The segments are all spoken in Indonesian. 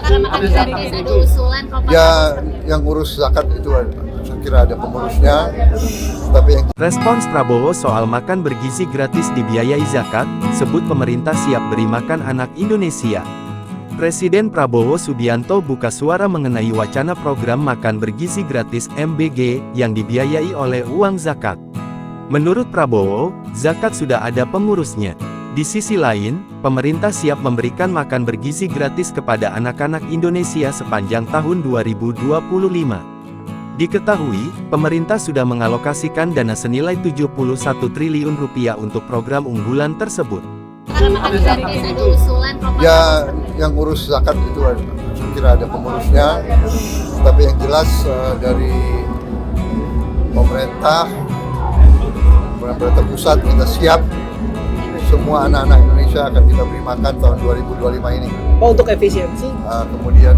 Ada usulan Ya, yang ngurus zakat itu saya kira ada pengurusnya, tapi yang Respons Prabowo soal makan bergizi gratis dibiayai zakat, sebut pemerintah siap beri makan anak Indonesia. Presiden Prabowo Subianto buka suara mengenai wacana program makan bergizi gratis MBG yang dibiayai oleh uang zakat. Menurut Prabowo, zakat sudah ada pengurusnya. Di sisi lain, pemerintah siap memberikan makan bergizi gratis kepada anak-anak Indonesia sepanjang tahun 2025. Diketahui, pemerintah sudah mengalokasikan dana senilai 71 triliun rupiah untuk program unggulan tersebut. Ada usulan ya yang ngurus zakat itu saya kira ada pengurusnya, tapi yang jelas dari pemerintah pusat kita siap semua anak-anak Indonesia akan kita beri makan tahun 2025 ini. Oh, untuk efisiensi? Kemudian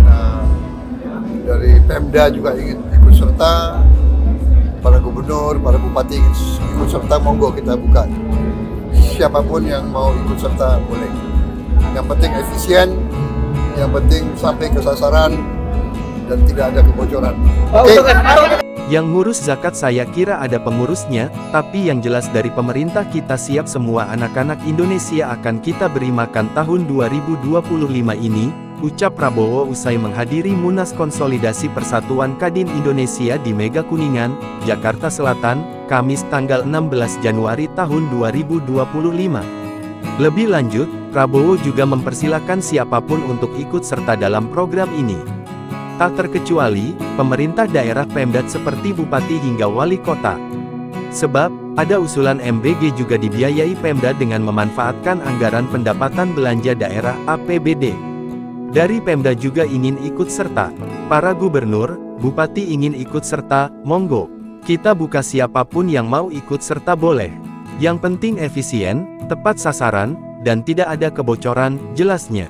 dari Pemda juga ingin ikut serta, para gubernur, para bupati ikut serta, monggo kita buka. Siapapun yang mau ikut serta boleh. Yang penting efisien, yang penting sampai ke sasaran dan tidak ada kebocoran. Yang ngurus zakat saya kira ada pengurusnya, tapi yang jelas dari pemerintah kita siap semua anak-anak Indonesia akan kita beri makan tahun 2025 ini, ucap Prabowo usai menghadiri Munas Konsolidasi Persatuan Kadin Indonesia di Mega Kuningan, Jakarta Selatan, Kamis tanggal 16 Januari tahun 2025. Lebih lanjut, Prabowo juga mempersilakan siapapun untuk ikut serta dalam program ini. Tak terkecuali, pemerintah daerah Pemdat seperti bupati hingga wali kota. Sebab, ada usulan MBG juga dibiayai Pemda dengan memanfaatkan anggaran pendapatan belanja daerah APBD. Dari Pemda juga ingin ikut serta. Para gubernur, bupati ingin ikut serta, monggo. Kita buka siapapun yang mau ikut serta boleh. Yang penting efisien, tepat sasaran, dan tidak ada kebocoran, jelasnya.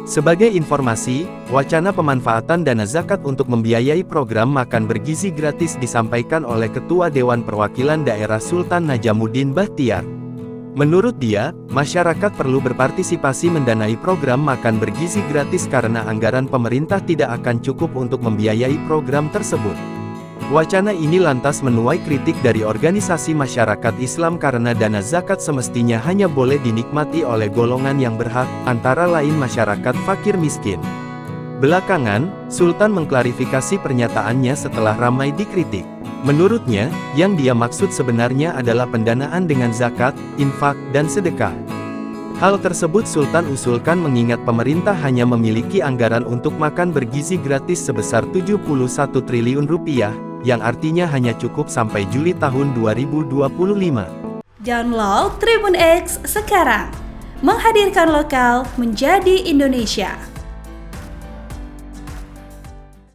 Sebagai informasi, wacana pemanfaatan dana zakat untuk membiayai program makan bergizi gratis disampaikan oleh Ketua Dewan Perwakilan Daerah Sultan Najamuddin Bahtiar. Menurut dia, masyarakat perlu berpartisipasi mendanai program makan bergizi gratis karena anggaran pemerintah tidak akan cukup untuk membiayai program tersebut. Wacana ini lantas menuai kritik dari organisasi masyarakat Islam karena dana zakat semestinya hanya boleh dinikmati oleh golongan yang berhak, antara lain masyarakat fakir miskin. Belakangan, Sultan mengklarifikasi pernyataannya setelah ramai dikritik. Menurutnya, yang dia maksud sebenarnya adalah pendanaan dengan zakat, infak, dan sedekah. Hal tersebut Sultan usulkan mengingat pemerintah hanya memiliki anggaran untuk makan bergizi gratis sebesar 71 triliun rupiah, yang artinya hanya cukup sampai Juli tahun 2025. Download Tribun X sekarang, menghadirkan lokal menjadi Indonesia.